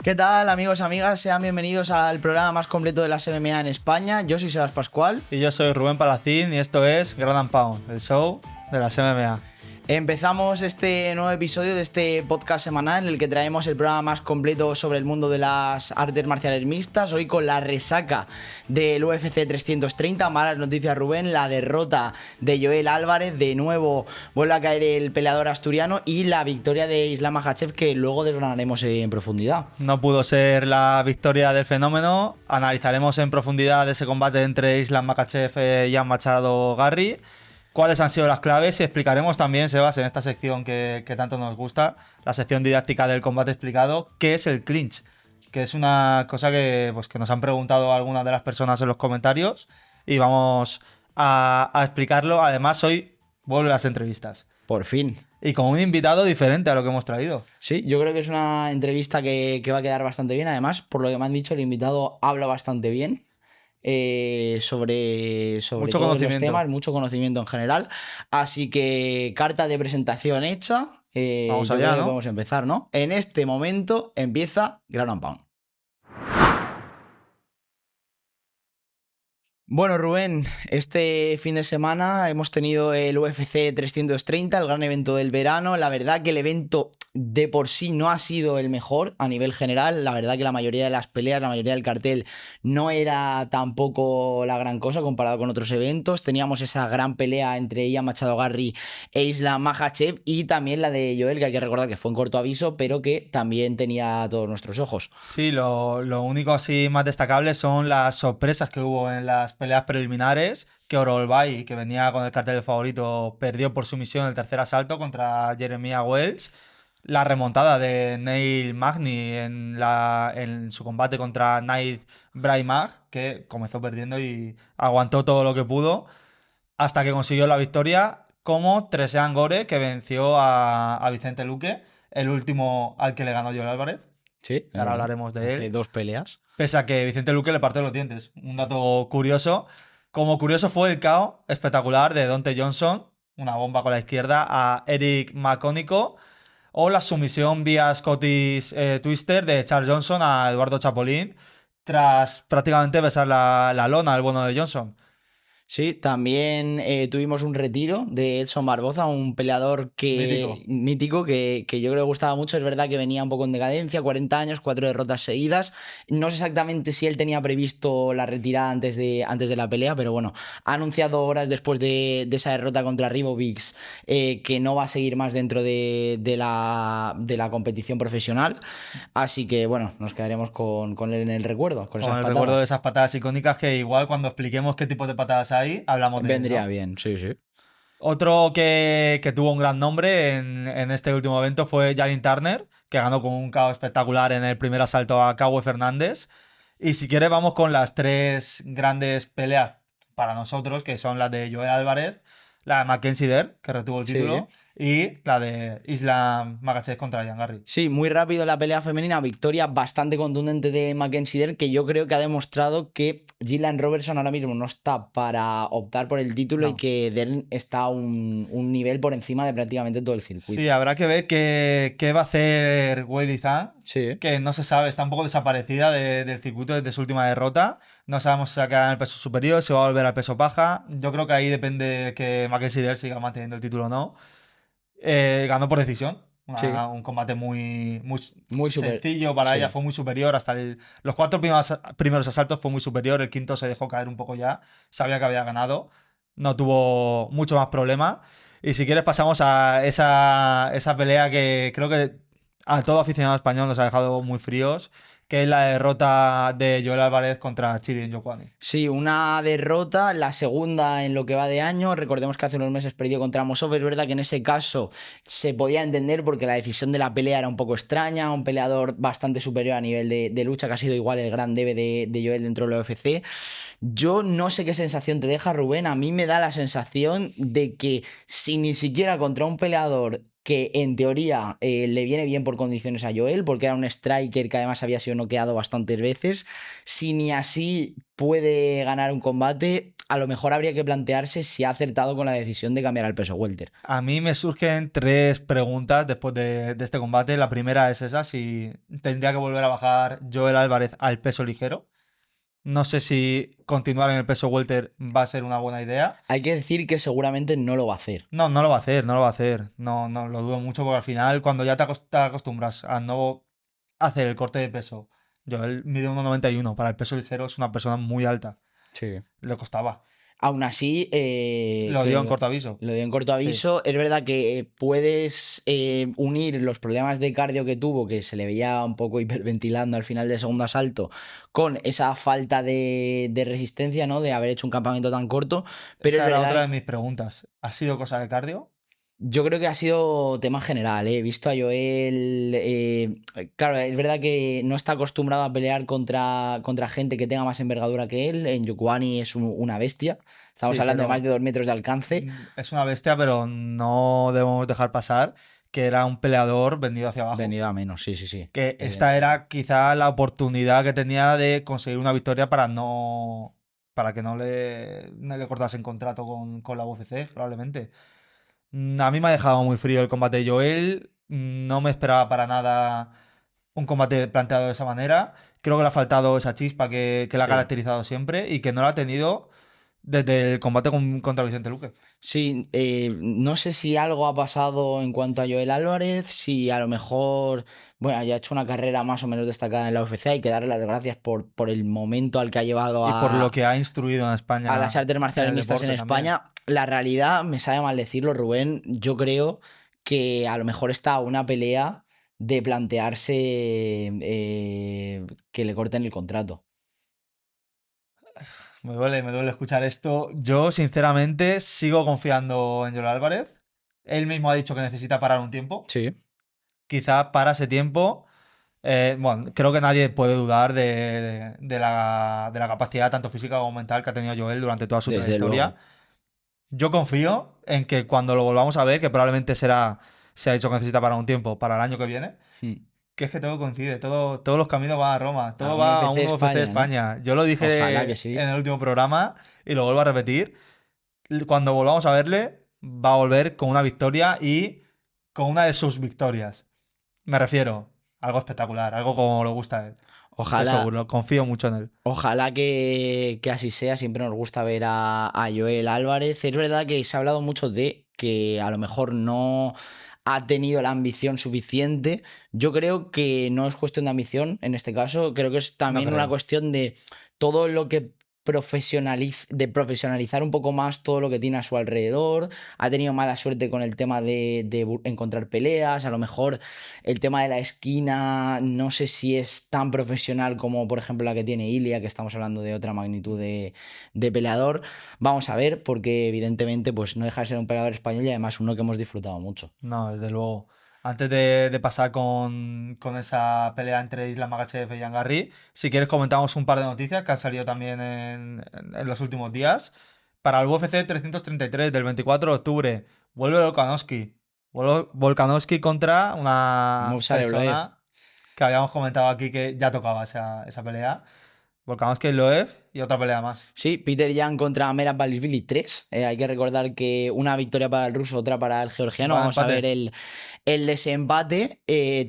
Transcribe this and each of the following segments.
¿Qué tal, amigos, amigas? Sean bienvenidos al programa más completo de las MMA en España. Yo soy Sebas Pascual. Y yo soy Rubén Palacín y esto es Ground and Pound, el show de las MMA. Empezamos este nuevo episodio de este podcast semanal en el que traemos el programa más completo sobre el mundo de las artes marciales mixtas. Hoy con la resaca del UFC 330. Malas noticias, Rubén. La derrota de Joel Álvarez. De nuevo vuelve a caer el peleador asturiano. Y la victoria de Islam Makhachev, que luego desgranaremos en profundidad. No pudo ser la victoria del fenómeno. Analizaremos en profundidad ese combate entre Islam Makhachev y Ian Machado Garry. Cuáles han sido las claves y explicaremos también, Sebas, en esta sección que tanto nos gusta, la sección didáctica del combate explicado, qué es el clinch, que es una cosa que nos han preguntado algunas de las personas en los comentarios y vamos a explicarlo. Además, hoy vuelven las entrevistas. Por fin. Y con un invitado diferente a lo que hemos traído. Sí, yo creo que es una entrevista que va a quedar bastante bien. Además, por lo que me han dicho, el invitado habla bastante bien. Sobre Mucho todos los conocimiento. temas, mucho conocimiento en general. Así que carta de presentación hecha. Vamos yo allá, creo que ¿no? podemos empezar, ¿no? En este momento empieza Ground and Pound. Bueno, Rubén, este fin de semana hemos tenido el UFC 330, el gran evento del verano. La verdad que el evento de por sí no ha sido el mejor a nivel general. La verdad que la mayoría de las peleas, la mayoría del cartel no era tampoco la gran cosa comparado con otros eventos. Teníamos esa gran pelea entre Ian Machado Garry e Islam Makhachev y también la de Joel, que hay que recordar que fue en corto aviso, pero que también tenía todos nuestros ojos. Sí, lo único así más destacable son las sorpresas que hubo en las peleas preliminares, que Orolbai, que venía con el cartel de favorito, perdió por sumisión el tercer asalto contra Jeremiah Wells. La remontada de Neil Magny en su combate contra Naid Braimag, que comenzó perdiendo y aguantó todo lo que pudo hasta que consiguió la victoria, como Tresean Gore, que venció a Vicente Luque, el último al que le ganó Joel Álvarez. Sí, Ahora hablaremos de hace él. 2 peleas. Pese a que Vicente Luque le partió los dientes. Un dato curioso. Como curioso fue el KO espectacular de Deontay Johnson, una bomba con la izquierda, a Eric McConico, o la sumisión vía Scottish Twister de Charles Johnson a Eduardo Chapolín, tras prácticamente besar la lona al bueno de Johnson. Sí, también tuvimos un retiro de Edson Barboza, un peleador mítico que yo creo que gustaba mucho. Es verdad que venía un poco en decadencia, 40 años, 4 derrotas seguidas. No sé exactamente si él tenía previsto la retirada antes de la pelea, pero bueno, ha anunciado horas después de esa derrota contra Ribovics que no va a seguir más dentro de la competición profesional. Así que bueno, nos quedaremos con él en el recuerdo, con esas Con el patadas. recuerdo de esas patadas icónicas que igual cuando expliquemos qué tipo de patadas hay, hablamos de Vendría él, ¿no? bien, sí, sí. Otro que tuvo un gran nombre en este último evento fue Jalin Turner, que ganó con un KO espectacular en el primer asalto a Cabo Fernández. Y si quieres vamos con las tres grandes peleas para nosotros, que son las de Joel Álvarez, la de Mackenzie Dern, que retuvo el Sí. título, y la de Islam Makhachev contra Ian Garry. Sí, muy rápido la pelea femenina, victoria bastante contundente de Mackenzie Dern, que yo creo que ha demostrado que Gillian Robertson ahora mismo no está para optar por el título No. y que Dern está a un nivel por encima de prácticamente todo el circuito. Sí, habrá que ver qué va a hacer Weili Zhang, Sí. que no se sabe, está un poco desaparecida del circuito desde su última derrota. No sabemos si se va a quedar en el peso superior, si va a volver al peso paja. Yo creo que ahí depende que Mackenzie Dern siga manteniendo el título o no. Ganó por decisión. Sí. Un combate muy Super- sencillo para sí. ella, fue muy superior. Hasta los 4 primeros asaltos fue muy superior. El quinto se dejó caer un poco ya. Sabía que había ganado. No tuvo mucho más problema. Y si quieres pasamos a esa pelea que creo que a todo aficionado español nos ha dejado muy fríos, que es la derrota de Joel Álvarez contra Chidi Njokuani. Sí, una derrota, la segunda en lo que va de año. Recordemos que hace unos meses perdió contra Mosov. Es verdad que en ese caso se podía entender porque la decisión de la pelea era un poco extraña. Un peleador bastante superior a nivel de lucha, que ha sido igual el gran debe de Joel dentro del UFC. Yo no sé qué sensación te deja, Rubén. A mí me da la sensación de que si ni siquiera contra un peleador que en teoría le viene bien por condiciones a Joel, porque era un striker que además había sido noqueado bastantes veces, si ni así puede ganar un combate, a lo mejor habría que plantearse si ha acertado con la decisión de cambiar al peso welter. A mí me surgen 3 preguntas después de este combate. La primera es esa, si tendría que volver a bajar Joel Álvarez al peso ligero. No sé si continuar en el peso welter va a ser una buena idea. Hay que decir que seguramente no lo va a hacer. No, no lo va a hacer, no lo va a hacer. No, no lo dudo mucho porque al final, cuando ya te acostumbras a no hacer el corte de peso, Joel mide 1,91. Para el peso ligero es una persona muy alta. Sí. Le costaba. Aún así, Lo dio en corto aviso. Lo dio en corto aviso. Es verdad que puedes unir los problemas de cardio que tuvo, que se le veía un poco hiperventilando al final del segundo asalto, con esa falta de resistencia, ¿no? De haber hecho un campamento tan corto. Pero Esa es era verdad, otra de mis preguntas. ¿Ha sido cosa de cardio? yo creo que ha sido tema general, ¿eh? He visto a Joel. Claro, es verdad que no está acostumbrado a pelear contra gente que tenga más envergadura que él. En Yokuani es una bestia. Estamos Sí, hablando de más pero de 2 metros de alcance. es una bestia, pero no debemos dejar pasar que era un peleador vendido hacia abajo. Venido a menos, sí, sí, sí. Que esta era quizá la oportunidad que tenía de conseguir una victoria para que no le cortasen contrato con la UFC, probablemente. A mí me ha dejado muy frío el combate de Joel. No me esperaba para nada un combate planteado de esa manera. Creo que le ha faltado esa chispa que le ha Sí. caracterizado siempre y que no la ha tenido desde el combate contra Vicente Luque. Sí, no sé si algo ha pasado en cuanto a Joel Álvarez, si a lo mejor, bueno, ya ha hecho una carrera más o menos destacada en la UFC, hay que darle las gracias por el momento al que ha llevado Y por lo a que ha instruido en España las artes en marciales el mixtas en deporte también. España. La realidad, me sabe mal decirlo, Rubén, yo creo que a lo mejor está a una pelea de plantearse que le corten el contrato. Me duele escuchar esto. Yo, sinceramente, sigo confiando en Joel Álvarez. Él mismo ha dicho que necesita parar un tiempo. Sí. Quizá para ese tiempo. Bueno, creo que nadie puede dudar de la capacidad tanto física como mental que ha tenido Joel durante toda su Desde trayectoria. luego. Yo confío en que cuando lo volvamos a ver, que probablemente se ha dicho que necesita para un tiempo, para el año que viene, Hmm. que es que todo coincide, todos los caminos van a Roma, A todo un va a UFC un UFC España, ¿no? España. Yo lo Ojalá que dije sí. en el último programa y lo vuelvo a repetir. Cuando volvamos a verle, va a volver con una victoria y con una de sus victorias. Me refiero, algo espectacular, algo como le gusta a él. Estoy Ojalá, seguro, confío mucho en él. ojalá que así sea. Siempre nos gusta ver a Joel Álvarez. Es verdad que se ha hablado mucho de que a lo mejor no ha tenido la ambición suficiente. Yo creo que no es cuestión de ambición en este caso. Creo que es No también una creo. cuestión de todo lo que de profesionalizar un poco más todo lo que tiene a su alrededor. Ha tenido mala suerte con el tema de encontrar peleas. A lo mejor el tema de la esquina, no sé si es tan profesional como, por ejemplo, la que tiene Ilia, que estamos hablando de otra magnitud de peleador. Vamos a ver, porque evidentemente pues, no deja de ser un peleador español y además uno que hemos disfrutado mucho. No, desde luego. Antes de pasar con esa pelea entre Islam Makhachev y Ian Garry, si quieres comentamos un par de noticias que han salido también en los últimos días. Para el UFC 333 del 24 de octubre, vuelve Volkanovski. Volkanovski contra una Movsar Evloev. persona que habíamos comentado aquí que ya tocaba esa pelea. Volkanovski Loev y otra pelea más. Sí, Peter Yan contra Merab Dvalishvili 3. Hay que recordar que una victoria para el ruso, otra para el georgiano. Va, Vamos a empate. ver el desempate.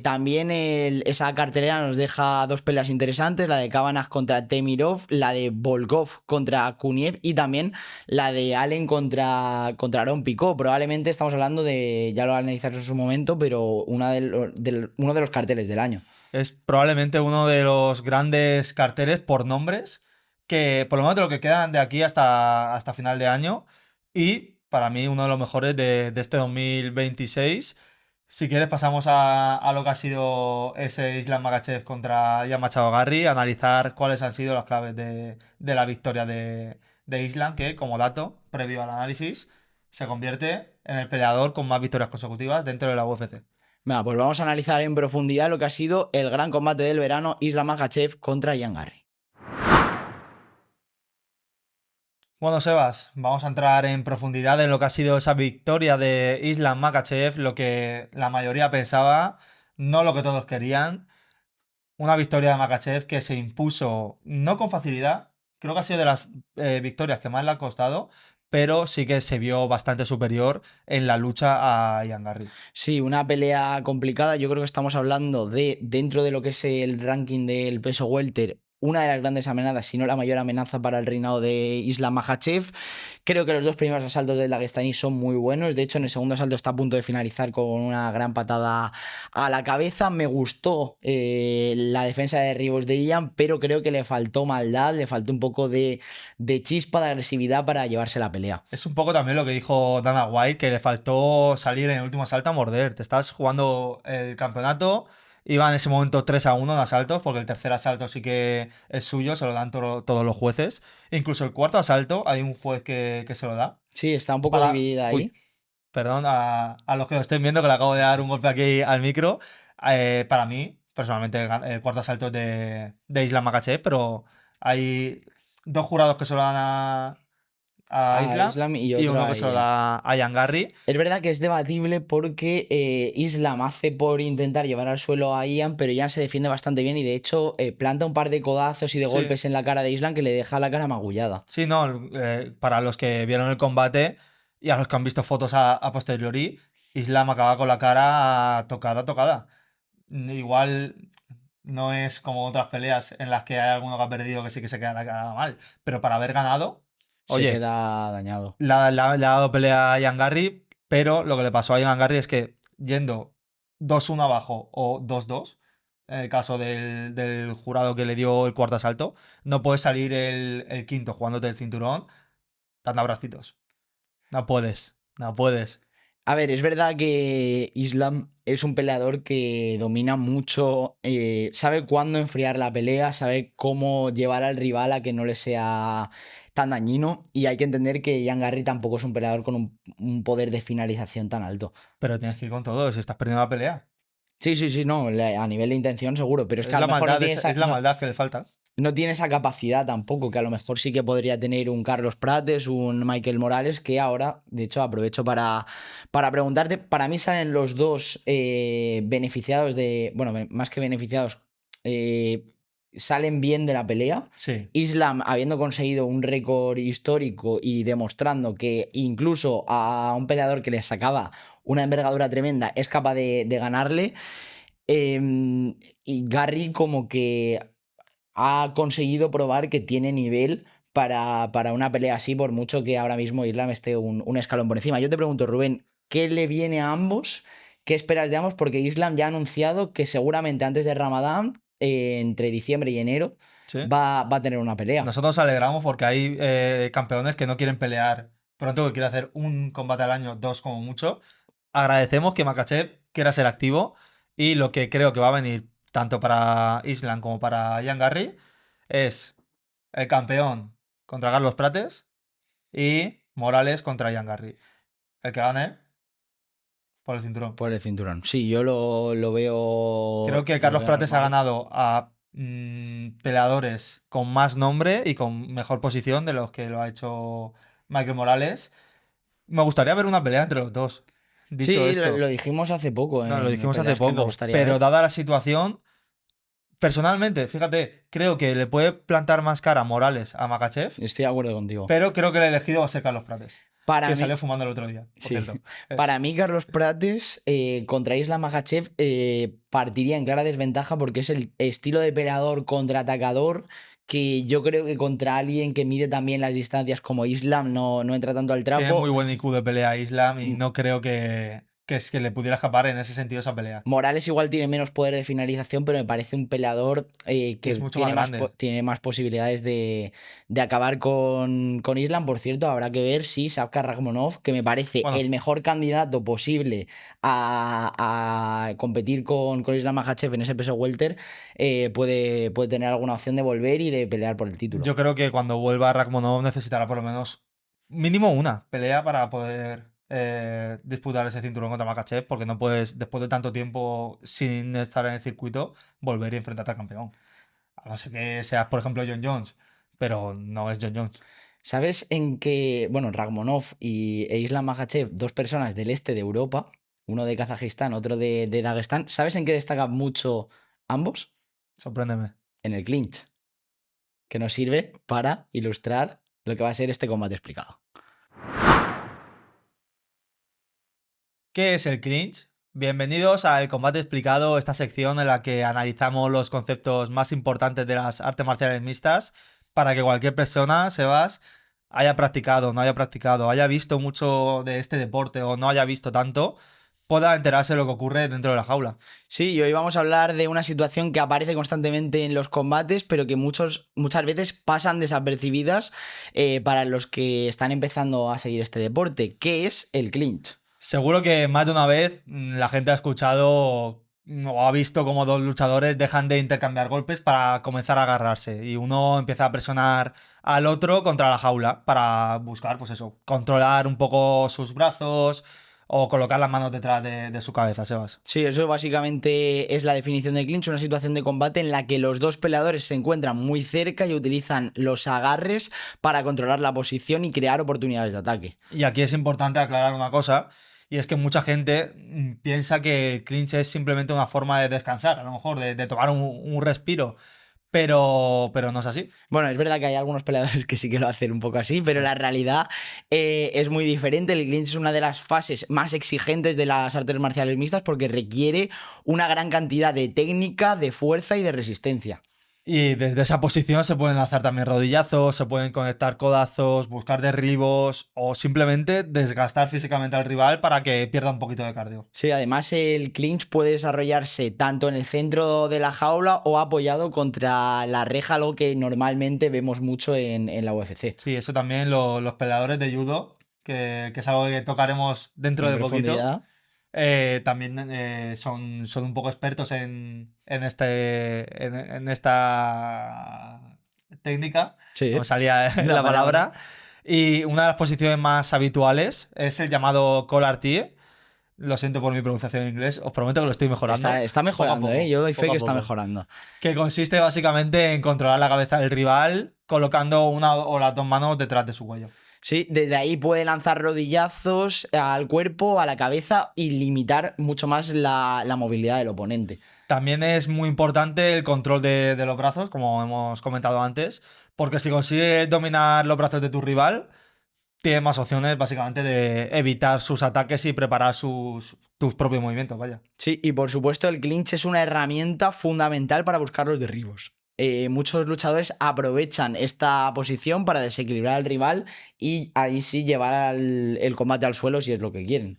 También esa cartelera nos deja dos peleas interesantes: la de Kavanagh contra Temirov, la de Volkov contra Kuniev y también la de Allen contra Aaron Pico. Probablemente estamos hablando de, ya lo analizamos en su momento, pero uno de los carteles del año. Es probablemente uno de los grandes carteles por nombres, que por lo menos de lo que quedan de aquí hasta final de año. Y para mí uno de los mejores de este 2026. Si quieres pasamos a lo que ha sido ese Islam Makhachev contra Ian Machado Garry, analizar cuáles han sido las claves de la victoria de Islam, que como dato previo al análisis se convierte en el peleador con más victorias consecutivas dentro de la UFC. Venga, pues vamos a analizar en profundidad lo que ha sido el gran combate del verano: Islam Makhachev contra Ian Garry. Bueno, Sebas, vamos a entrar en profundidad en lo que ha sido esa victoria de Islam Makhachev, lo que la mayoría pensaba, no lo que todos querían. Una victoria de Makhachev que se impuso no con facilidad, creo que ha sido de las victorias que más le ha costado, pero sí que se vio bastante superior en la lucha a Ian Garry. Sí, una pelea complicada. Yo creo que estamos hablando de, dentro de lo que es el ranking del peso welter, una de las grandes amenazas, si no la mayor amenaza para el reinado de Islam Makhachev. Creo que los dos primeros asaltos del Dagestani son muy buenos. De hecho, en el segundo asalto está a punto de finalizar con una gran patada a la cabeza. Me gustó la defensa de derribos de Ian, pero creo que le faltó maldad, le faltó un poco de chispa, de agresividad para llevarse la pelea. Es un poco también lo que dijo Dana White, que le faltó salir en el último asalto a morder. Te estás jugando el campeonato, iba en ese momento 3-1 en asaltos, porque el tercer asalto sí que es suyo, se lo dan todos los jueces. Incluso el cuarto asalto hay un juez que se lo da. Sí, está un poco dividida ahí. Uy, perdón a los que lo estén viendo, que le acabo de dar un golpe aquí al micro. Para mí, personalmente, el cuarto asalto es de Islam Makhachev, pero hay dos jurados que se lo dan a A Islam Islam y y otro uno a que se lo Ian. da a Ian Garry. Es verdad que es debatible porque Islam hace por intentar llevar al suelo a Ian, pero Ian se defiende bastante bien y de hecho planta un par de codazos y de Sí, golpes en la cara de Islam que le deja la cara magullada. sí, no, para los que vieron el combate y a los que han visto fotos a posteriori, Islam acaba con la cara tocada, tocada. Igual no es como otras peleas en las que hay alguno que ha perdido que sí que se queda la cara mal, pero para haber ganado, Se oye, queda dañado. le ha dado pelea a Ian Garry, pero lo que le pasó a Ian Garry es que yendo 2-1 abajo o 2-2, en el caso del jurado que le dio el cuarto asalto, no puedes salir el quinto jugándote el cinturón dando abracitos. No puedes, no puedes. A ver, es verdad que Islam es un peleador que domina mucho, sabe cuándo enfriar la pelea, sabe cómo llevar al rival a que no le sea tan dañino y hay que entender que Ian Garry tampoco es un peleador con un poder de finalización tan alto. Pero tienes que ir con todo, si estás perdiendo la pelea. Sí, sí, sí, no, a nivel de intención seguro, pero es que Es a lo la mejor maldad, es la maldad que le falta. no tiene esa capacidad tampoco, que a lo mejor sí que podría tener un Carlos Prates, un Michael Morales, que ahora, de hecho, aprovecho para preguntarte, para mí salen los dos beneficiados de, bueno, más que beneficiados, eh, salen bien de la pelea. Sí. Islam, habiendo conseguido un récord histórico y demostrando que incluso a un peleador que le sacaba una envergadura tremenda es capaz de ganarle. Y Garry como que ha conseguido probar que tiene nivel para una pelea así, por mucho que ahora mismo Islam esté un escalón por encima. Yo te pregunto, Rubén, ¿qué le viene a ambos? ¿Qué esperas de ambos? Porque Islam ya ha anunciado que seguramente antes de Ramadán, entre diciembre y enero, Sí. va a tener una pelea. Nosotros nos alegramos porque hay campeones que no quieren pelear pronto, que quieren hacer un combate al año, dos como mucho. Agradecemos que Makhachev quiera ser activo y lo que creo que va a venir tanto para Island como para Ian Garry es el campeón contra Carlos Prates y Morales contra Ian Garry. El que gane por el cinturón. Por el cinturón. Sí, yo lo veo. Creo que Lo Carlos veo Prates ha normal. ganado a peleadores con más nombre y con mejor posición de los que lo ha hecho Michael Morales. Me gustaría ver una pelea entre los dos. Dicho Sí, lo esto, dijimos hace poco no, lo en dijimos hace peleas que nos poco, gustaría pero ver. dada la situación, personalmente, fíjate, creo que le puede plantar más cara Morales a Makhachev, Estoy de acuerdo contigo. pero creo que el elegido va a ser Carlos Prates, Para que mí, salió fumando el otro día, por sí. cierto. Para mí, Carlos Prates contra Islam Makhachev partiría en clara desventaja porque es el estilo de peleador contraatacador que yo creo que contra alguien que mide también las distancias como Islam no entra tanto al Tiene muy trapo. buen IQ de pelea Islam y no creo que es que le pudiera escapar en ese sentido esa pelea. Morales igual tiene menos poder de finalización, pero me parece un peleador Y que es mucho más grande. tiene más posibilidades de acabar con Islam. Por cierto, habrá que ver si Shavkat Rakhmonov, que me parece Bueno, el mejor candidato posible a competir con Islam Makhachev en ese peso welter, puede tener alguna opción de volver y de pelear por el título. yo creo que cuando vuelva Rakhmonov necesitará por lo menos mínimo una pelea para poder disputar ese cinturón contra Makhachev, porque no puedes, después de tanto tiempo sin estar en el circuito, volver y enfrentarte al campeón. A no ser que seas, por ejemplo, John Jones, pero no es John Jones. ¿Sabes en qué? Bueno, Rakhmonov e Islam Makhachev, dos personas del este de Europa, uno de Kazajistán, otro de Dagestán. ¿Sabes en qué destacan mucho ambos? Sorpréndeme. En el clinch. que nos sirve para ilustrar lo que va a ser este combate explicado. ¿Qué es el clinch? Bienvenidos al Combate Explicado, esta sección en la que analizamos los conceptos más importantes de las artes marciales mixtas para que cualquier persona, Sebas, haya practicado, no haya practicado, haya visto mucho de este deporte o no haya visto tanto, pueda enterarse de lo que ocurre dentro de la jaula. Sí, y hoy vamos a hablar de una situación que aparece constantemente en los combates, pero que muchas veces pasan desapercibidas para los que están empezando a seguir este deporte. ¿Qué es el clinch? Seguro que más de una vez la gente ha escuchado o ha visto como dos luchadores dejan de intercambiar golpes para comenzar a agarrarse y uno empieza a presionar al otro contra la jaula para buscar, pues eso, controlar un poco sus brazos o colocar las manos detrás de su cabeza, Sebas. Sí, eso básicamente es la definición de clinch, una situación de combate en la que los dos peleadores se encuentran muy cerca y utilizan los agarres para controlar la posición y crear oportunidades de ataque. Y aquí es importante aclarar una cosa, y es que mucha gente piensa que el clinch es simplemente una forma de descansar, a lo mejor de tomar un respiro, pero no es así. Bueno, es verdad que hay algunos peleadores que sí que lo hacen un poco así, pero la realidad es muy diferente. El clinch es una de las fases más exigentes de las artes marciales mixtas porque requiere una gran cantidad de técnica, de fuerza y de resistencia. Y desde esa posición se pueden lanzar también rodillazos, se pueden conectar codazos, buscar derribos o simplemente desgastar físicamente al rival para que pierda un poquito de cardio. Sí, además el clinch puede desarrollarse tanto en el centro de la jaula o apoyado contra la reja, algo que normalmente vemos mucho en la UFC. Sí, eso también los peleadores de judo, que es algo que tocaremos dentro En de poquito. profundidad. También son un poco expertos en esta técnica, Sí, no salía la palabra. Y una de las posiciones más habituales es el llamado collar tee. Lo siento por mi pronunciación en inglés, os prometo que lo estoy mejorando. Está mejorando, poco a poco, yo doy fe poco a que está poco. mejorando. Que consiste básicamente en controlar la cabeza del rival colocando una o las dos manos detrás de su cuello. Sí, desde ahí puede lanzar rodillazos al cuerpo, a la cabeza y limitar mucho más la movilidad del oponente. También es muy importante el control de los brazos, como hemos comentado antes, porque si consigues dominar los brazos de tu rival, tienes más opciones básicamente de evitar sus ataques y preparar tus propios movimientos, vaya. Sí, y por supuesto el clinch es una herramienta fundamental para buscar los derribos. Muchos luchadores aprovechan esta posición para desequilibrar al rival y ahí sí llevar el combate al suelo si es lo que quieren.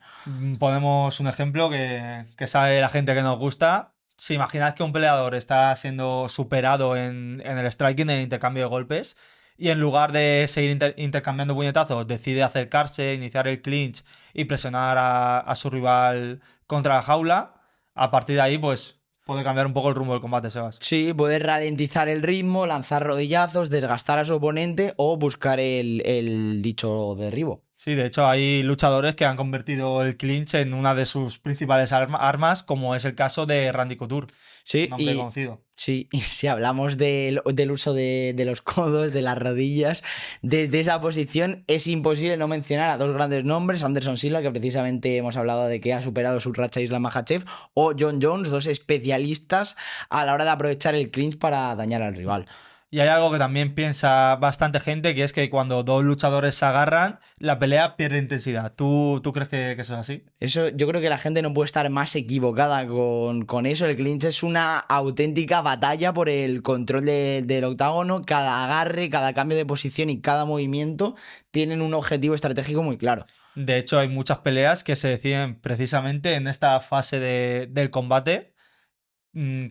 Ponemos un ejemplo que sabe la gente que nos gusta. Si imagináis que un peleador está siendo superado en el striking, en el intercambio de golpes, y en lugar de seguir intercambiando puñetazos, decide acercarse, iniciar el clinch y presionar a su rival contra la jaula, a partir de ahí, pues puede cambiar un poco el rumbo del combate, Sebas. Sí, puede ralentizar el ritmo, lanzar rodillazos, desgastar a su oponente o buscar el dicho derribo. Sí, de hecho hay luchadores que han convertido el clinch en una de sus principales armas, como es el caso de Randy Couture, Sí, un hombre conocido. Sí, y si hablamos del uso de los codos, de las rodillas, desde esa posición es imposible no mencionar a dos grandes nombres, Anderson Silva, que precisamente hemos hablado de que ha superado su racha Islam Makhachev, o John Jones, dos especialistas a la hora de aprovechar el clinch para dañar al rival. Y hay algo que también piensa bastante gente, que es que cuando dos luchadores se agarran, la pelea pierde intensidad. ¿Tú crees que eso es así? Eso, yo creo que la gente no puede estar más equivocada con eso. El clinch es una auténtica batalla por el control del octágono. Cada agarre, cada cambio de posición y cada movimiento tienen un objetivo estratégico muy claro. De hecho, hay muchas peleas que se deciden precisamente en esta fase del combate.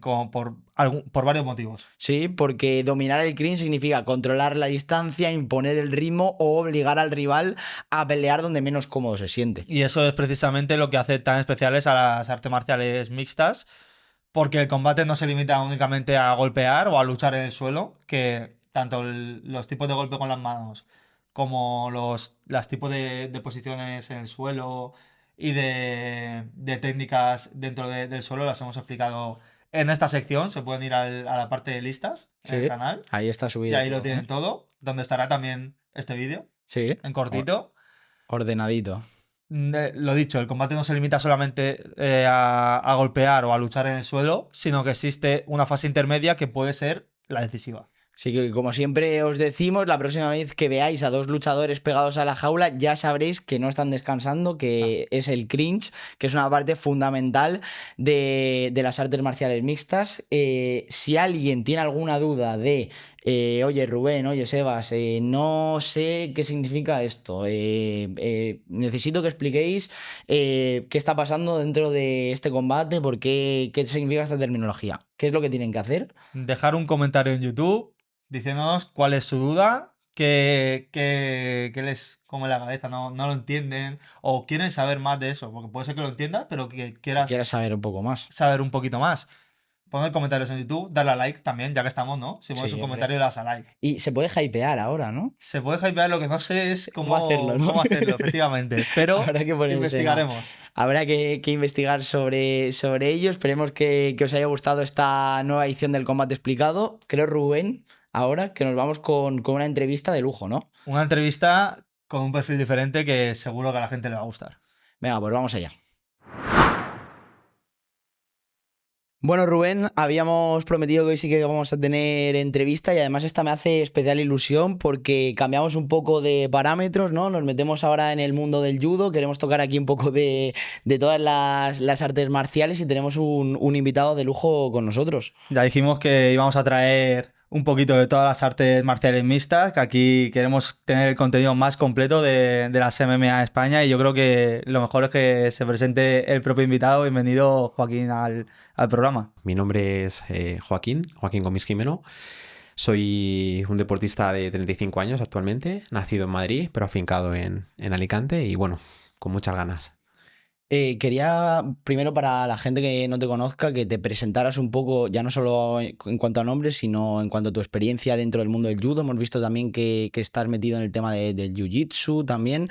Como por varios motivos. Sí, porque dominar el clinch significa controlar la distancia, imponer el ritmo o obligar al rival a pelear donde menos cómodo se siente. Y eso es precisamente lo que hace tan especiales a las artes marciales mixtas, porque el combate no se limita únicamente a golpear o a luchar en el suelo, que tanto los tipos de golpe con las manos como las tipos de posiciones en el suelo y de técnicas dentro del suelo las hemos explicado en esta sección. Se pueden ir a la parte de listas en el canal. Ahí está Y subido. ahí lo tienen todo, donde estará también este vídeo. Sí. En cortito. Ordenadito. Lo dicho, el combate no se limita solamente a golpear o a luchar en el suelo, sino que existe una fase intermedia que puede ser la decisiva. Así que, como siempre os decimos, la próxima vez que veáis a dos luchadores pegados a la jaula, ya sabréis que no están descansando, que es el cringe, que es una parte fundamental de las artes marciales mixtas. Si alguien tiene alguna duda de, oye Rubén, oye Sebas, no sé qué significa esto, necesito que expliquéis qué está pasando dentro de este combate, qué significa esta terminología, qué es lo que tienen que hacer. Dejar un comentario en YouTube diciéndonos cuál es su duda, qué les come la cabeza, no lo entienden o quieren saber más de eso, porque puede ser que lo entiendas, pero que quieras saber un poco más. saber un poquito más. Poned comentarios en YouTube, darle a like también, ya que estamos, ¿no? Si pones Sí, un hombre. comentario, le das a like. Y se puede hypear ahora, ¿no? Se puede hypear, lo que no sé es ¿Cómo hacerlo, no? cómo hacerlo, efectivamente. Pero Habrá que ponerse investigaremos. Habrá que investigar sobre ello. Esperemos que os haya gustado esta nueva edición del Combate Explicado. Creo, Rubén, ahora que nos vamos con una entrevista de lujo, ¿no? Una entrevista con un perfil diferente que seguro que a la gente le va a gustar. Venga, pues vamos allá. Bueno, Rubén, habíamos prometido que hoy sí que vamos a tener entrevista y además esta me hace especial ilusión porque cambiamos un poco de parámetros, ¿no? Nos metemos ahora en el mundo del judo, queremos tocar aquí un poco de todas las artes marciales y tenemos un invitado de lujo con nosotros. Ya dijimos que íbamos a traer un poquito de todas las artes marciales mixtas, que aquí queremos tener el contenido más completo de las MMA en España y yo creo que lo mejor es que se presente el propio invitado. Bienvenido, Joaquín, al programa. Mi nombre es Joaquín Gómez Jimeno. Soy un deportista de 35 años actualmente, nacido en Madrid, pero afincado en Alicante y bueno, con muchas ganas. Quería, primero para la gente que no te conozca, que te presentaras un poco, ya no solo en cuanto a nombres, sino en cuanto a tu experiencia dentro del mundo del judo. Hemos visto también que estás metido en el tema del jiu-jitsu también.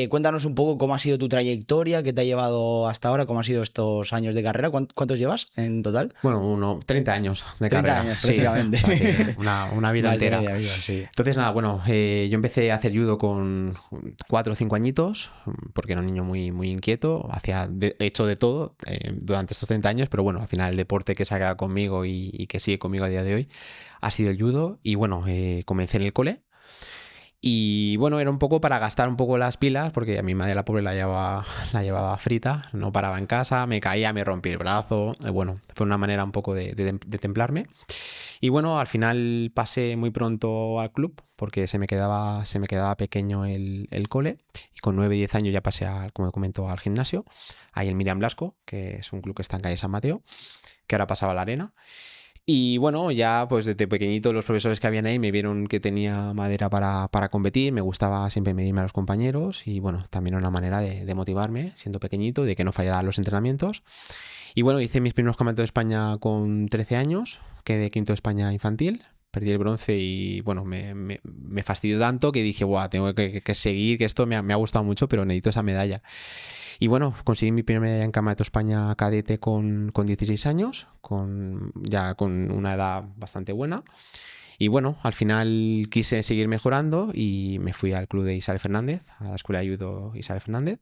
Cuéntanos un poco cómo ha sido tu trayectoria, qué te ha llevado hasta ahora, cómo han sido estos años de carrera. ¿Cuántos llevas en total? Bueno, 30 años de 30 carrera. años, Sí, prácticamente. o sea que una vida entera. Media vida, sí. Entonces, nada, bueno, yo empecé a hacer judo con 4 o 5 añitos, porque era un niño muy, muy inquieto. He hecho de todo durante estos 30 años, pero bueno, al final el deporte que se ha quedado conmigo y que sigue conmigo a día de hoy ha sido el judo. Y bueno, comencé en el cole. Y bueno, era un poco para gastar un poco las pilas, porque a mi madre la pobre la llevaba frita, no paraba en casa, me caía, me rompí el brazo. Bueno, fue una manera un poco de templarme. Y bueno, al final pasé muy pronto al club porque se me quedaba pequeño el cole y con 9-10 años ya pasé, como comento, al gimnasio, ahí en Miriam Blasco, que es un club que está en calle San Mateo, que ahora pasaba a la Arena. Y bueno, ya pues desde pequeñito los profesores que habían ahí me vieron que tenía madera para competir, me gustaba siempre medirme a los compañeros y bueno, también era una manera de motivarme siendo pequeñito, de que no fallara los entrenamientos. Y bueno, hice mis primeros campeonatos de España con 13 años, quedé quinto de España infantil, perdí el bronce y bueno, me fastidió tanto que dije, buah, tengo que seguir, que esto me ha gustado mucho, pero necesito esa medalla. Y bueno, conseguí mi primera medalla en Campeonato de España cadete con 16 años, ya con una edad bastante buena. Y bueno, al final quise seguir mejorando y me fui al club de Isabel Fernández, a la Escuela de Judo Isabel Fernández.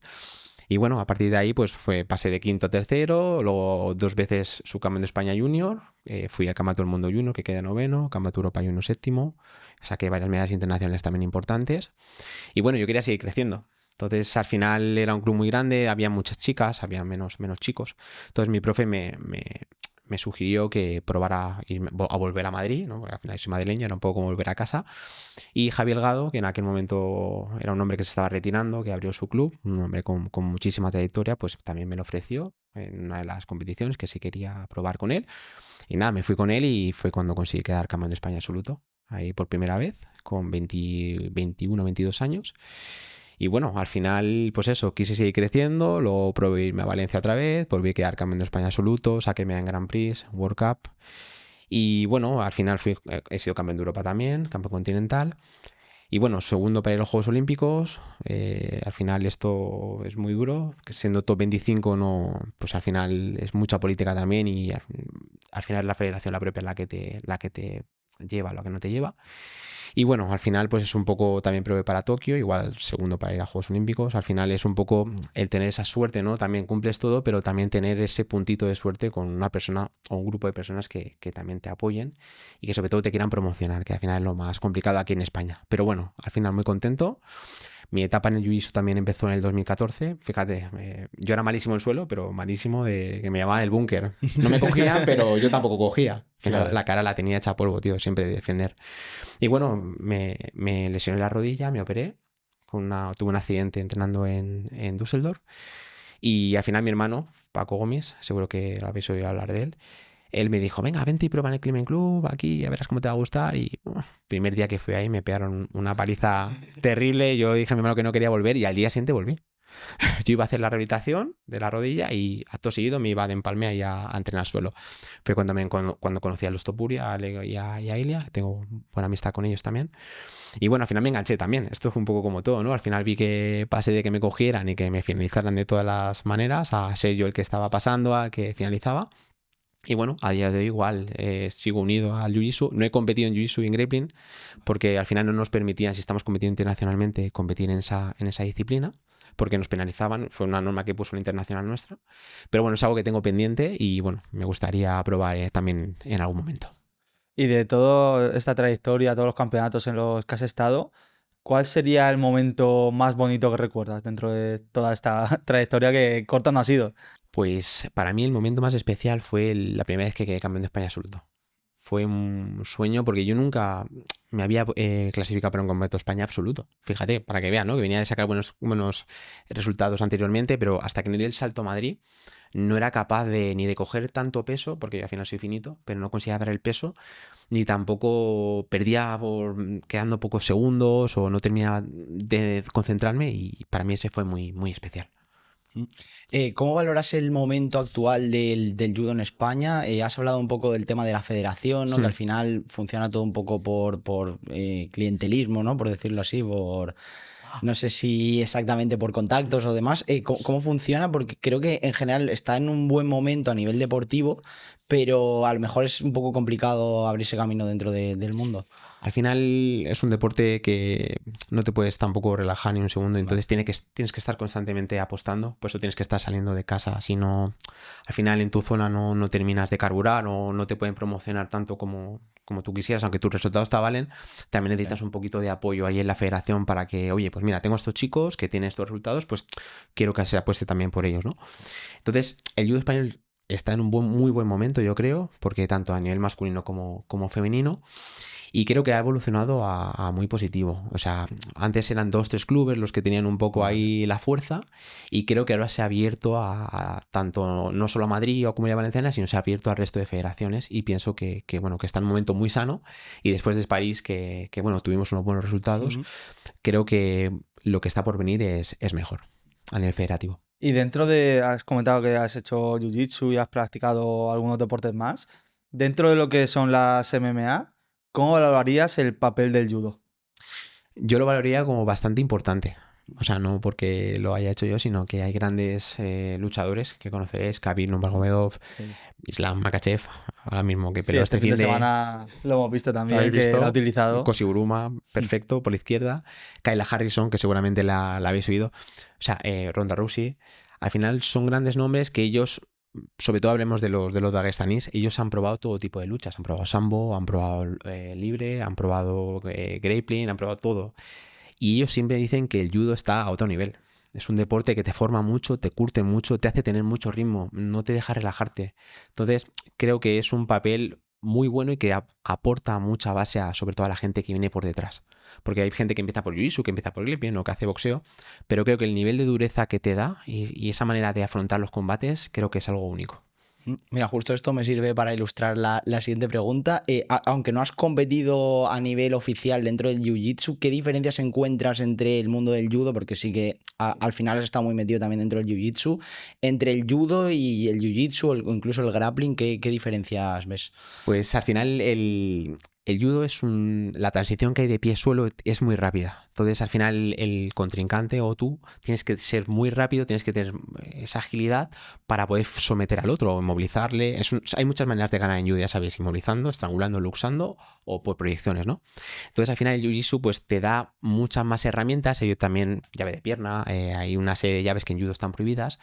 Y bueno, a partir de ahí pues pasé de quinto a tercero, luego 2 veces subcampeón de España Junior, fui al Campeonato del Mundo Junior, que quedé noveno, Campeonato Europa Junior séptimo, saqué varias medallas internacionales también importantes. Y bueno, yo quería seguir creciendo. Entonces al final era un club muy grande, había muchas chicas, había menos chicos. Entonces mi profe me sugirió que probara a volver a Madrid, ¿no? Porque al final soy madrileño, era un poco como volver a casa. Y Javier Gado, que en aquel momento era un hombre que se estaba retirando, que abrió su club, un hombre con muchísima trayectoria, pues también me lo ofreció en una de las competiciones que sí quería probar con él. Y nada, me fui con él y fue cuando conseguí quedar campeón de España absoluto, ahí por primera vez, con 21 o 22 años. Y bueno, al final, pues eso, quise seguir creciendo, luego probé irme a Valencia otra vez, volví a quedar campeón de España absoluto, saqué medalla en Grand Prix, World Cup. Y bueno, al final he sido campeón de Europa también, campeón continental. Y bueno, segundo para ir a los Juegos Olímpicos. Al final esto es muy duro, que siendo top 25 no, pues al final es mucha política también y al final es la federación la propia la que te lleva, lo que no te lleva. Y bueno, al final pues es un poco también pruebe para Tokio, igual segundo para ir a Juegos Olímpicos. Al final es un poco el tener esa suerte, ¿no? También cumples todo, pero también tener ese puntito de suerte con una persona o un grupo de personas que también te apoyen y que sobre todo te quieran promocionar, que al final es lo más complicado aquí en España. Pero bueno, al final muy contento. Mi etapa en el Jiu-Jitsu también empezó en el 2014. Fíjate, yo era malísimo en suelo, pero malísimo de que me llamaban el búnker. No me cogían, pero yo tampoco cogía. Claro. La cara la tenía hecha polvo, tío, siempre de defender. Y bueno, me lesioné la rodilla, me operé. Tuve un accidente entrenando en Düsseldorf. Y al final mi hermano, Paco Gómez, seguro que lo habéis oído hablar de él, él me dijo, venga, vente y prueba en el Climbing Club, aquí, ya verás cómo te va a gustar. Y primer día que fui ahí me pegaron una paliza terrible. Yo le dije a mi hermano que no quería volver y al día siguiente volví. Yo iba a hacer la rehabilitación de la rodilla y acto seguido me iba de empalme ahí a entrenar suelo. Fue cuando conocí a los Topuria, a Leo y a Ilia, tengo buena amistad con ellos también. Y bueno, al final me enganché también. Esto fue un poco como todo, ¿no? Al final vi que pasé de que me cogieran y que me finalizaran de todas las maneras a ser yo el que estaba pasando, a que finalizaba. Y bueno, a día de hoy igual sigo unido al Jiu-Jitsu. No he competido en Jiu-Jitsu y en grappling porque al final no nos permitían, si estamos competiendo internacionalmente, competir en esa disciplina porque nos penalizaban. Fue una norma que puso la internacional nuestra. Pero bueno, es algo que tengo pendiente y bueno, me gustaría probar también en algún momento. Y de toda esta trayectoria, todos los campeonatos en los que has estado, ¿cuál sería el momento más bonito que recuerdas dentro de toda esta trayectoria que corta no ha sido? Pues para mí el momento más especial fue la primera vez que quedé campeón de España absoluto. Fue un sueño porque yo nunca me había clasificado para un campeonato de España absoluto. Fíjate, para que vean, ¿no? Que venía de sacar buenos resultados anteriormente, pero hasta que no di el salto a Madrid no era capaz ni de coger tanto peso, porque yo al final soy finito, pero no conseguía dar el peso, ni tampoco perdía quedando pocos segundos o no terminaba de concentrarme y para mí ese fue muy, muy especial. ¿Cómo valoras el momento actual del judo en España? Has hablado un poco del tema de la federación, ¿no? Que al final funciona todo un poco por clientelismo, ¿no? Por decirlo así, no sé si exactamente por contactos o demás. ¿Cómo funciona? Porque creo que en general está en un buen momento a nivel deportivo, pero a lo mejor es un poco complicado abrirse camino dentro del mundo. Al final es un deporte que no te puedes tampoco relajar ni un segundo, entonces tienes que estar constantemente apostando, por eso tienes que estar saliendo de casa, si no, al final en tu zona no terminas de carburar o no te pueden promocionar tanto como tú quisieras, aunque tus resultados te avalen, también necesitas un poquito de apoyo ahí en la federación para que, oye, pues mira, tengo estos chicos que tienen estos resultados, pues quiero que se apueste también por ellos, ¿no? Entonces, el judo español está en un muy buen momento, yo creo, porque tanto a nivel masculino como femenino. Y creo que ha evolucionado a muy positivo. O sea, antes eran 2-3 clubes los que tenían un poco ahí la fuerza y creo que ahora se ha abierto a tanto, no solo a Madrid o Comunidad Valenciana, sino se ha abierto al resto de federaciones y pienso que bueno, que está en un momento muy sano y después de París que bueno, tuvimos unos buenos resultados, creo que lo que está por venir es mejor a nivel federativo. Y has comentado que has hecho Jiu-Jitsu y has practicado algunos deportes más. Dentro de lo que son las MMA, ¿cómo valorarías el papel del judo? Yo lo valoraría como bastante importante. O sea, no porque lo haya hecho yo, sino que hay grandes luchadores que conoceréis, Khabib Nurmagomedov, Islam Makhachev, ahora mismo, pero este fin de semana lo hemos visto también, que lo ha utilizado. Kosi Buruma, perfecto, por la izquierda. Kayla Harrison, que seguramente la habéis oído. O sea, Ronda Rousey. Al final son grandes nombres que ellos, sobre todo hablemos de los daguestanís, ellos han probado todo tipo de luchas. Han probado sambo, han probado libre, han probado grappling, han probado todo. Y ellos siempre dicen que el judo está a otro nivel. Es un deporte que te forma mucho, te curte mucho, te hace tener mucho ritmo, no te deja relajarte. Entonces, creo que es un papel muy bueno y que aporta mucha base sobre todo a la gente que viene por detrás. Porque hay gente que empieza por jiu-jitsu, que empieza por grappling o que hace boxeo, pero creo que el nivel de dureza que te da y esa manera de afrontar los combates, creo que es algo único. Mira, justo esto me sirve para ilustrar la siguiente pregunta. Aunque no has competido a nivel oficial dentro del Jiu-Jitsu, ¿qué diferencias encuentras entre el mundo del judo? Porque sí que al final has estado muy metido también dentro del Jiu-Jitsu. Entre el judo y el Jiu-Jitsu o incluso el grappling, ¿qué diferencias ves? Pues al final el el judo la transición que hay de pie-suelo es muy rápida. Entonces, al final, el contrincante o tú tienes que ser muy rápido, tienes que tener esa agilidad para poder someter al otro o inmovilizarle. Hay muchas maneras de ganar en judo, ya sabéis, inmovilizando, estrangulando, luxando o por proyecciones, ¿no? Entonces, al final, el jiu-jitsu pues, te da muchas más herramientas. Hay también llave de pierna, hay una serie de llaves que en judo están prohibidas.